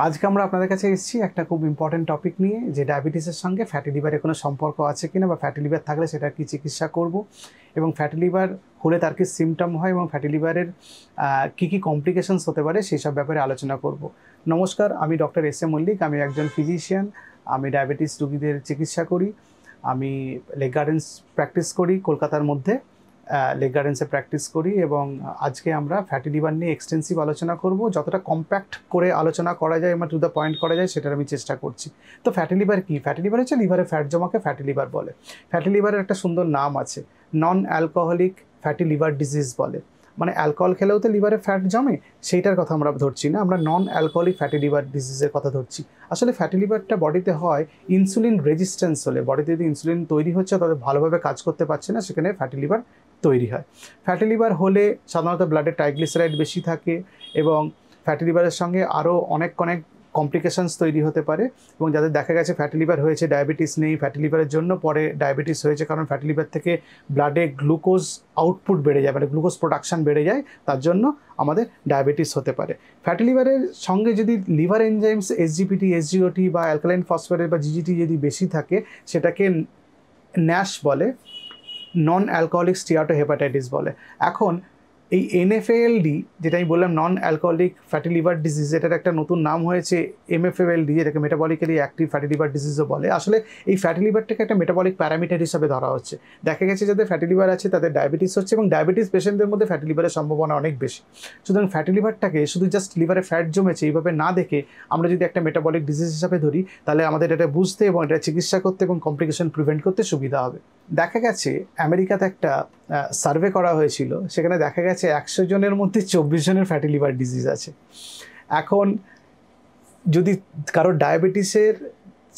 আজকে আমরা আপনাদের কাছে এসেছি একটা খুব ইম্পর্টেন্ট টপিক নিয়ে, যে ডায়াবেটিসের সঙ্গে ফ্যাটি লিভারের কোনো সম্পর্ক আছে কিনা, বা ফ্যাটি লিভার থাকলে সেটার কী চিকিৎসা করব, এবং ফ্যাটি লিভার হলে তার কী সিমটম হয়, এবং ফ্যাটি লিভারের কী কী কমপ্লিকেশনস হতে পারে সেই সব ব্যাপারে আলোচনা করব। নমস্কার, আমি ডক্টর এস এ মল্লিক। আমি একজন ফিজিশিয়ান। আমি ডায়াবেটিস রোগীদের চিকিৎসা করি। আমি লেক গার্ডেন্স প্র্যাকটিস করি কলকাতার মধ্যে। লেক গার্ডেন্সে প্র্যাকটিস করি, এবং আজকে আমরা ফ্যাটি লিভার নিয়ে এক্সটেন্সিভ আলোচনা করব। যতটা কম্প্যাক্ট করে আলোচনা করা যায় এবং টু দ্য পয়েন্ট করা যায় সেটার আমি চেষ্টা করছি। তো ফ্যাটি লিভার কী? ফ্যাটি লিভার হচ্ছে লিভারে ফ্যাট জমাকে ফ্যাটি লিভার বলে। ফ্যাটি লিভারের একটা সুন্দর নাম আছে, non alcoholic fatty liver disease বলে। মানে অ্যালকোহল খেলেও তো লিভারে ফ্যাট জমে, সেইটার কথা আমরা ধরছি না, আমরা নন অ্যালকোহলিক ফ্যাটি লিভার ডিজিজের কথা ধরছি। আসলে ফ্যাটি লিভারটা বডিতে হয় ইনসুলিন রেজিস্ট্যান্স হলে। বডিতে যদি ইনসুলিন তৈরি হচ্ছে তাদের ভালোভাবে কাজ করতে পারছে না, সেখানে ফ্যাটি লিভার তৈরি হয়। ফ্যাটি লিভার হলে সাধারণত ব্লাডে ট্রাইগ্লিসারাইড বেশি থাকে, এবং ফ্যাটি লিভারের সঙ্গে আরও অনেক কমপ্লিকেশনস তৈরি হতে পারে। এবং যাদের দেখা গেছে ফ্যাটি লিভার হয়েছে, ডায়াবেটিস নেই, ফ্যাটি লিভারের জন্য পরে ডায়াবেটিস হয়েছে, কারণ ফ্যাটি লিভার থেকে ব্লাডে গ্লুকোজ আউটপুট বেড়ে যায়, মানে গ্লুকোজ প্রোডাকশান বেড়ে যায়, তার জন্য আমাদের ডায়াবেটিস হতে পারে। ফ্যাটি লিভারের সঙ্গে যদি লিভার এনজাইমস এসজিপিটি, এসজিওটি বা অ্যালকালাইন ফসফেট বা জিজিটি যদি বেশি থাকে, সেটাকে ন্যাশ বলে, নন অ্যালকোহলিক স্টিয়াটোহেপাটাইটিস বলে। এখন এই এনএফএলডি, যেটা আমি বললাম non alcoholic fatty liver disease, এটার একটা নতুন নাম হয়েছে এমএফএলডি, যেটাকে মেটাবলিক্যালি অ্যাক্টিভ ফ্যাটি লিভার ডিজিজও বলে। আসলে এই ফ্যাটি লিভারটাকে একটা মেটাবলিক প্যারামিটার হিসাবে ধরা হচ্ছে। দেখা গেছে যাদের ফ্যাটি লিভার আছে তাদের ডায়াবেটিস হচ্ছে, এবং ডায়াবেটিস পেশেন্টদের মধ্যে ফ্যাটি লিভারের সম্ভাবনা অনেক বেশি। সুতরাং ফ্যাটি লিভারটাকে শুধু জাস্ট লিভারে ফ্যাট জমেছে এইভাবে না দেখে আমরা যদি একটা মেটাবলিক ডিজিজ হিসাবে ধরি, তাহলে আমাদের এটা বুঝতে এবং এটা চিকিৎসা করতে এবং কমপ্লিকেশন প্রিভেন্ট করতে সুবিধা হবে। দেখা গেছে আমেরিকাতে একটা সার্ভে করা হয়েছিল, সেখানে দেখা গেছে 100 জনের মধ্যে 24 জনের ফ্যাটি লিভার ডিজিজ আছে। এখন যদি কারো ডায়াবেটিসের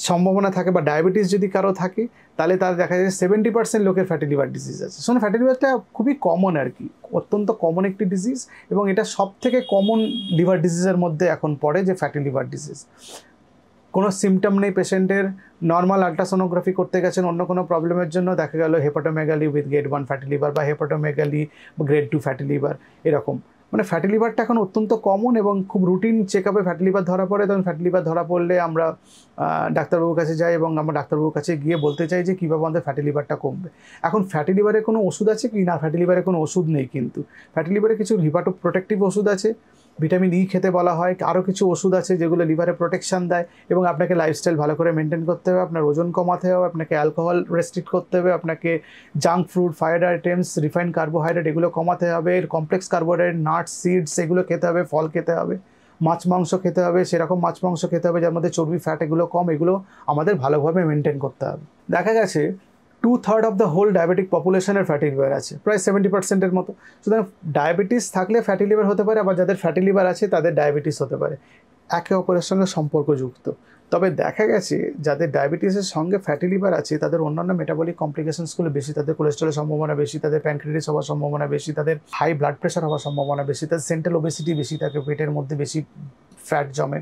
সম্ভাবনা থাকে বা ডায়াবেটিস যদি কারো থাকে, তাহলে তার দেখা যায় 70% লোকের ফ্যাটি লিভার ডিজিজ আছে। শোনো, ফ্যাটি লিভারটা খুবই কমন আর কি, অত্যন্ত কমন একটি ডিজিজ, এবং এটা সব থেকে কমন লিভার ডিজিজের মধ্যে এখন পড়ে, যে ফ্যাটি লিভার ডিজিজ। কোনো সিমটম নেই পেশেন্টের, নর্মাল আল্ট্রাসোনোগ্রাফি করতে গেছেন অন্য কোনো প্রবলেমের জন্য, দেখা গেল hepatomegaly with grade 1 fatty liver বা হেপাটোমেগালি গ্রেড 2 ফ্যাটি লিভার, এরকম। মানে ফ্যাটি লিভারটা এখন অত্যন্ত কমন, এবং খুব রুটিন চেক আপে ফ্যাটি লিভার ধরা পড়ে। তখন ফ্যাটি লিভার ধরা পড়লে আমরা ডাক্তারবাবুর কাছে যাই, এবং আমরা ডাক্তারবাবুর কাছে গিয়ে বলতে চাই যে কীভাবে আমাদের ফ্যাটি লিভারটা কমবে। এখন ফ্যাটি লিভারের কোনো ওষুধ আছে কি? না, ফ্যাটি লিভারের কোনো ওষুধ নেই, কিন্তু ফ্যাটি লিভারে কিছু হিপাটো প্রোটেক্টিভ ওষুধ আছে, ভিটামিন ই খেতে বলা হয়, আরও কিছু ওষুধ আছে যেগুলো লিভারে প্রোটেকশান দেয়। এবং আপনাকে লাইফস্টাইল ভালো করে মেনটেন করতে হবে, আপনার ওজন কমাতে হবে, আপনাকে অ্যালকোহল রেস্ট্রিক্ট করতে হবে, আপনাকে junk food, fried items, refined carbohydrate এগুলো কমাতে হবে, কমপ্লেক্স কার্বোহাইড্রেট, নাটস, সিডস এগুলো খেতে হবে, ফল খেতে হবে, মাছ মাংস খেতে হবে, সেরকম মাছ মাংস খেতে হবে যার মধ্যে চর্বি, ফ্যাট এগুলো কম, এগুলো আমাদের ভালোভাবে মেনটেন করতে হবে। দেখা গেছে 2/3 অফ দ্য হোল ডায়াবেটিক পপুলেশনের ফ্যাটি লিভার আছে, প্রায় 70%-এর মতো। সুতরাং ডায়াবেটিস থাকলে ফ্যাটি লিভার হতে পারে, আবার যাদের ফ্যাটি লিভার আছে তাদের ডায়াবেটিস হতে পারে, একে অপরের সঙ্গে সম্পর্কযুক্ত। তবে দেখা গেছে যাদের ডায়াবেটিসের সঙ্গে ফ্যাটি লিভার আছে তাদের অন্যান্য মেটাবলিক কমপ্লিকেশনসগুলো বেশি, তাদের কোলেস্ট্রলের সম্ভাবনা বেশি, তাদের প্যানক্রিয়াটিস হওয়ার সম্ভাবনা বেশি, তাদের হাই ব্লাড প্রেশার হওয়ার সম্ভাবনা বেশি, তাদের সেন্ট্রাল ওবেসিটি বেশি থাকে, পেটের মধ্যে বেশি ফ্যাট জমে।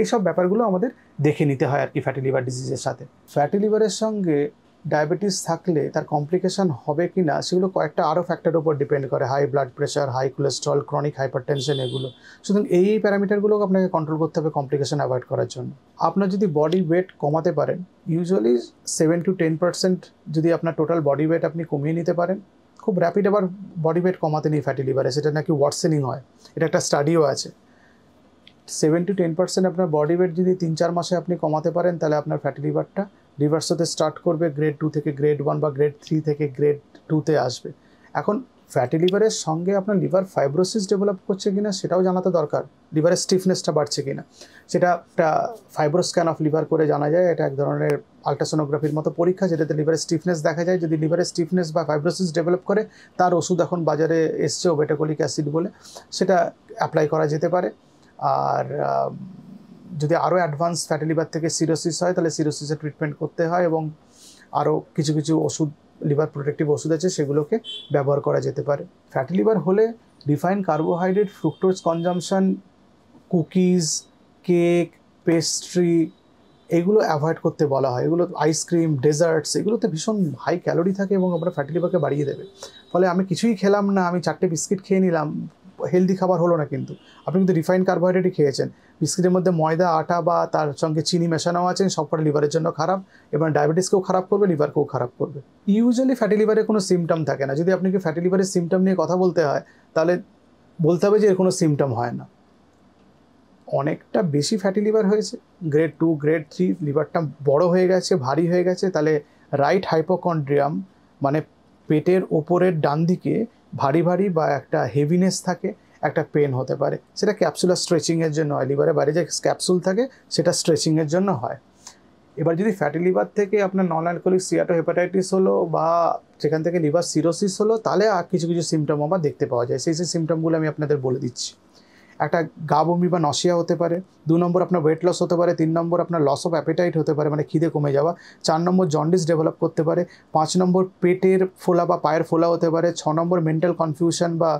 এইসব ব্যাপারগুলো আমাদের দেখে নিতে হয় আর কি ফ্যাটি লিভার ডিজিজের সাথে। ফ্যাটি লিভারের সঙ্গে ডায়াবেটিস থাকলে তার কমপ্লিকেশন হবে কি না সেগুলো কয়েকটা আরও ফ্যাক্টরের উপর ডিপেন্ড করে, high blood pressure, high cholesterol, chronic hypertension, এগুলো। সুতরাং এই প্যারামিটারগুলোকে আপনাকে কন্ট্রোল করতে হবে কমপ্লিকেশন অ্যাভয়েড করার জন্য। আপনার যদি বডি ওয়েট কমাতে পারেন, ইউজুয়ালি 7 to 10% যদি আপনার টোটাল বডি ওয়েট আপনি কমিয়ে নিতে পারেন, খুব র্যাপিড আবার বডি ওয়েট কমাতে নেই ফ্যাটি লিভারে, সেটা নাকি ওয়ার্সেনিং হয়, এটা একটা স্টাডিও আছে। 7 to 10% আপনার বডি ওয়েট যদি 3-4 মাসে আপনি কমাতে পারেন, তাহলে আপনার ফ্যাটি লিভারটা রিভার্স হতে স্টার্ট করবে, গ্রেড 2 থেকে গ্রেড 1 বা গ্রেড 3 থেকে গ্রেড 2-তে আসবে। এখন ফ্যাটি লিভারের সঙ্গে আপনার লিভার ফাইব্রোসিস ডেভেলপ করছে কিনা সেটাও জানাতে দরকার, লিভারের স্টিফনেসটা বাড়ছে কিনা সেটা একটা ফাইব্রোস্ক্যান অফ লিভার করে জানা যায়। এটা এক ধরনের আল্ট্রাসোনোগ্রাফির মতো পরীক্ষা, যেটাতে লিভারের স্টিফনেস দেখা যায়। যদি লিভারের স্টিফনেস বা ফাইব্রোসিস ডেভেলপ করে, তার ওষুধ এখন বাজারে এসছে ওবেটাকোলিক অ্যাসিড বলে, সেটা অ্যাপ্লাই করা যেতে পারে। আর যদি আরও অ্যাডভান্স ফ্যাটি লিভার থেকে সিরোসিস হয়, তাহলে সিরোসিসের ট্রিটমেন্ট করতে হয়, এবং আরও কিছু কিছু ওষুধ, লিভার প্রোটেক্টিভ ওষুধ আছে, সেগুলোকে ব্যবহার করা যেতে পারে। ফ্যাটি লিভার হলে refined carbohydrate, fructose consumption, cookies, cake, pastry এগুলো অ্যাভয়েড করতে বলা হয়। এগুলো আইসক্রিম, ডেজার্টস এগুলোতে ভীষণ হাই ক্যালোরি থাকে এবং আমরা ফ্যাটি লিভারকে বাড়িয়ে দেবে। ফলে আমি কিছুই খেলাম না, আমি 4টে বিস্কিট খেয়ে নিলাম, হেলদি খাবার হলো না, কিন্তু আপনি কিন্তু রিফাইন্ড কার্বোহাইড্রেটই খেয়েছেন। বিস্কিটের মধ্যে ময়দা, আটা বা তার সঙ্গে চিনি মেশানো আছে, সবকটা লিভারের জন্য খারাপ এবং ডায়াবেটিসকেও খারাপ করবে, লিভারকেও খারাপ করবে। ইউজুয়ালি ফ্যাটি লিভারে কোনো সিমটম থাকে না। যদি আপনাকে ফ্যাটি লিভারের সিমটম নিয়ে কথা বলতে হয় তাহলে বলতে হবে যে এর কোনো সিমটম হয় না। অনেকটা বেশি ফ্যাটি লিভার হয়েছে, গ্রেড 2 গ্রেড 3, লিভারটা বড় হয়ে গেছে, ভারী হয়ে গেছে, তাহলে রাইট হাইপোকন্ড্রিয়াম মানে পেটের ওপরের ডান দিকে ভারী ভারী বা একটা হেভিনেস থাকে, একটা পেন হতে পারে। সেটা ক্যাপসুলার স্ট্রেচিংয়ের জন্য হয়, লিভারে বাইরে যে ক্যাপসুল থাকে সেটা স্ট্রেচিংয়ের জন্য হয়। এবার যদি ফ্যাটি লিভার থেকে আপনার নন অ্যালকোহলিক স্টিয়াটোহেপাটাইটিস হলো বা সেখান থেকে লিভার সিরোসিস হলো, তাহলে আর কিছু কিছু সিমটম আবার দেখতে পাওয়া যায়। সেই সিমটমগুলো আমি আপনাদের বলে দিচ্ছি। একটা গা বমি বা নশিয়া হতে পারে, 2 নম্বর আপনার ওয়েট লস হতে পারে, 3 নম্বর আপনার লস অফ অ্যাপেটাইট হতে পারে মানে খিদে কমে যাওয়া, 4 নম্বর জন্ডিস ডেভেলপ করতে পারে, 5 নম্বর পেটের ফোলা বা পায়ের ফোলা হতে পারে, 6 নম্বর মেন্টাল কনফিউশন বা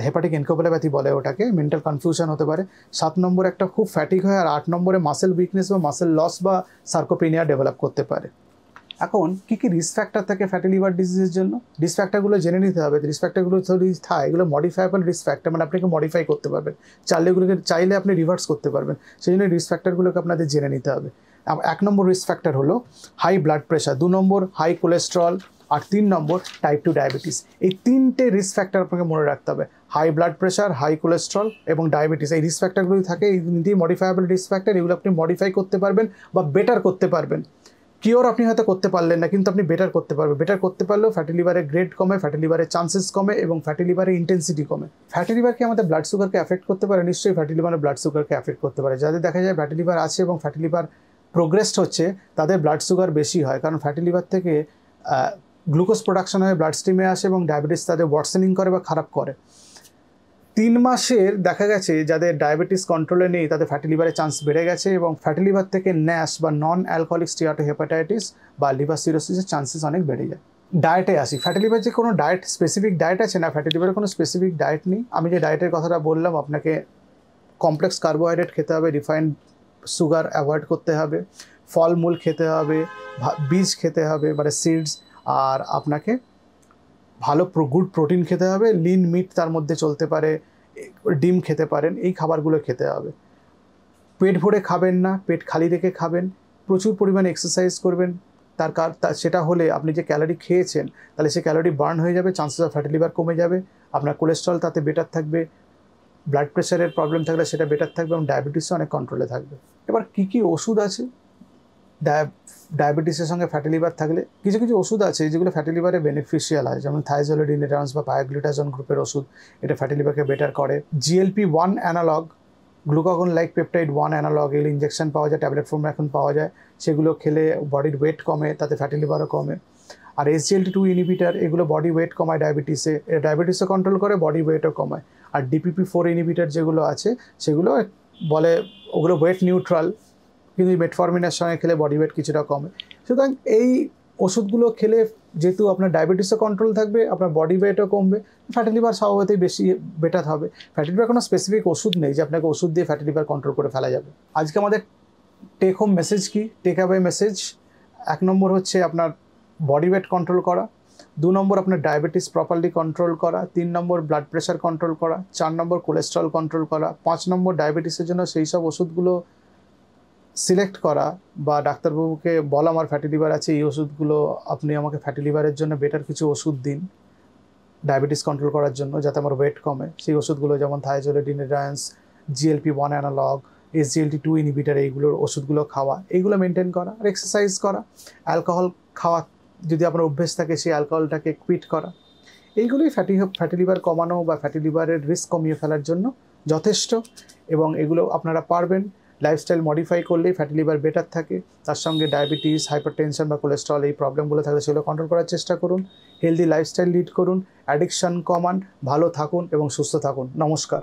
হেপাটিক এনকেফেলোপ্যাথি বলে ওটাকে, মেন্টাল কনফিউশন হতে পারে, 7 নম্বর একটা খুব ফ্যাটিক হয়, আর 8 নম্বরে মাসেল উইকনেস বা মাসেল লস বা সার্কোপেনিয়া ডেভেলপ করতে পারে। এখন কী কী রিস্ক ফ্যাক্টর থাকে ফ্যাটি লিভার ডিজিজের জন্য? রিস্ক ফ্যাক্টরগুলো জেনে নিতে হবে। রিস্ক ফ্যাক্টরগুলো যদি থাকে এগুলো মডিফাইবল রিস্ক ফ্যাক্টর, মানে আপনাকে মডিফাই করতে পারবেন, চাইলে আপনি রিভার্স করতে পারবেন। সেই জন্য রিস্ক ফ্যাক্টরগুলোকে আপনাদের জেনে নিতে হবে। 1 নম্বর রিস্ক ফ্যাক্টর হলো high blood pressure, 2 number high cholesterol, আর 3 নম্বর টাইপ 2 ডায়াবেটিস। এই 3টে রিস্ক ফ্যাক্টর আপনাকে মনে রাখতে হবে। High blood pressure, high cholesterol এবং ডায়াবেটিস, এই রিস্ক ফ্যাক্টরগুলি থাকে। এই 3টি মডিফাইবল রিস্ক ফ্যাক্টর, এগুলো আপনি মডিফাই করতে পারবেন বা বেটার করতে পারবেন। কিওর আপনি হয়তো করতে পারলেন না, কিন্তু আপনি বেটার করতে পারবেন। বেটার করতে পারলেও ফ্যাটি লিভারের গ্রেড কমে, ফ্যাটি লিভারের চান্সেস কমে এবং ফ্যাটি লিভারের ইন্টেন্সিটি কমে। ফ্যাটি লিভারকে আমাদের ব্লাড সুগারকে অ্যাফেক্ট করতে পারে, নিশ্চয়ই ফ্যাটি লিভারের ব্লাড সুগারকে অ্যাফেক্ট করতে পারে। যাদের দেখা যায় ফ্যাটি লিভার আছে এবং ফ্যাটি লিভার প্রোগ্রেসড হচ্ছে, তাদের ব্লাড সুগার বেশি হয়, কারণ ফ্যাটি লিভার থেকে গ্লুকোজ প্রোডাকশন হয়ে ব্লাড স্ট্রিমে আসে এবং ডায়াবেটিস তাদের ওয়ার্সেনিং করে বা খারাপ করে। 3 মাসের দেখা গেছে যাদের ডায়াবেটিস কন্ট্রোলে নেই তাদের ফ্যাটি লিভারের চান্স বেড়ে গেছে এবং ফ্যাটি লিভার থেকে ন্যাশ বা নন অ্যালকোহলিক স্টিয়াটোহেপাটাইটিস বা লিভার সিরোসিসের চান্সেস অনেক বেড়ে যায়। ডায়েটে আসি। ফ্যাটি লিভার যে কোনো স্পেসিফিক ডায়েট আছে না, ফ্যাটি লিভারের কোনো স্পেসিফিক ডায়েট নেই। আমি যে ডায়েটের কথাটা বললাম, আপনাকে কমপ্লেক্স কার্বোহাইড্রেট খেতে হবে, রিফাইন্ড সুগার অ্যাভয়েড করতে হবে, ফলমূল খেতে হবে, বীজ খেতে হবে মানে সিডস, আর আপনাকে ভালো গুড প্রোটিন খেতে হবে, লিন মিট তার মধ্যে চলতে পারে, ডিম খেতে পারেন, এই খাবারগুলো খেতে হবে। পেট ভরে খাবেন না, পেট খালি রেখে খাবেন, প্রচুর পরিমাণে এক্সারসাইজ করবেন। সেটা হলে আপনি যে ক্যালোরি খেয়েছেন তাহলে সে ক্যালোরি বার্ন হয়ে যাবে, চান্সেস অফ ফ্যাটি লিভার কমে যাবে, আপনার কোলেস্ট্রল তাতে বেটার থাকবে, ব্লাড প্রেশারের প্রবলেম থাকলে সেটা বেটার থাকবে এবং ডায়াবেটিসও অনেক কন্ট্রোলে থাকবে। এবার কী কী ওষুধ আছে ডায়াবেটিসের সঙ্গে ফ্যাটি লিভার থাকলে? কিছু কিছু ওষুধ আছে যেগুলো ফ্যাটি লিভারে বেনিফিশিয়াল হয়, যেমন থাইজোলিডিনেরান্স বা পায়োগ্লুটাজন গ্রুপের ওষুধ, এটা ফ্যাটি লিভারকে বেটার করে। GLP-1 analog, glucagon like peptide 1 analog, এগুলো ইঞ্জেকশন পাওয়া যায়, ট্যাবলেট ফর্মে এখন পাওয়া যায়, সেগুলো খেলে বডির ওয়েট কমে, তাতে ফ্যাটি লিভারও কমে। আর SGLT2 ইনহিবিটার, এগুলো বডি ওয়েট কমায় ডায়াবেটিসও কন্ট্রোল করে, বডি ওয়েটও কমায়। আর DPP-4 ইনহিবিটার যেগুলো আছে সেগুলো বলে ওগুলো ওয়েট নিউট্রাল, কিন্তু মেটফরমিনের সঙ্গে খেলে বডি ওয়েট কিছুটা কমে। সুতরাং এই ওষুধগুলো খেলে যেহেতু আপনার ডায়াবেটিসও কন্ট্রোল থাকবে, আপনার বডি ওয়েটও কমবে, ফ্যাটি লিভার স্বভাবতই বেশি বেটার হবে। ফ্যাটি লিভার কোনো স্পেসিফিক ওষুধ নেই যে আপনাকে ওষুধ দিয়ে ফ্যাটি লিভার কন্ট্রোল করে ফেলা যাবে। আজকে আমাদের টেক হোম মেসেজ কি, টেক অ্যাওয়ে মেসেজ? 1 নম্বর হচ্ছে আপনার বডি ওয়েট কন্ট্রোল করা, 2 নম্বর আপনার ডায়াবেটিস প্রপারলি কন্ট্রোল করা, 3 নম্বর ব্লাড প্রেশার কন্ট্রোল করা, 4 নম্বর কোলেস্ট্রল কন্ট্রোল করা, 5 নম্বর ডায়াবেটিসের জন্য সেই সব ওষুধগুলো সিলেক্ট করা বা ডাক্তারবাবুকে বলা আমার ফ্যাটি লিভার আছে, এই ওষুধগুলো আপনি আমাকে ফ্যাটি লিভারের জন্য বেটার কিছু ওষুধ দিন ডায়াবেটিস কন্ট্রোল করার জন্য যাতে আমার ওয়েট কমে। সেই ওষুধগুলো যেমন থাইজোলিডিনেরান্স, GLP-1 অ্যানালগ, SGLT2 ইনহিবিটার, এইগুলোর ওষুধগুলো খাওয়া, এইগুলো মেনটেন করা। আর এক্সারসাইজ করা, অ্যালকোহল খাওয়া যদি আপনার অভ্যেস থাকে সেই অ্যালকোহলটাকে কুইট করা, এইগুলোই ফ্যাটি লিভার কমানো বা ফ্যাটি লিভারের রিস্ক কমিয়ে ফেলার জন্য যথেষ্ট এবং এগুলো আপনারা পারবেন। লাইফস্টাইল মডিফাই করলেই ফ্যাটি লিভার বেটার থাকে, তার সঙ্গে ডায়াবেটিস, হাইপারটেনশন বা কোলেস্ট্রল এই প্রবলেমগুলো থাকলে সেগুলো কন্ট্রোল করার চেষ্টা করুন। হেলদি লাইফস্টাইল লিড করুন, অ্যাডিকশন কমান, ভালো থাকুন এবং সুস্থ থাকুন। নমস্কার।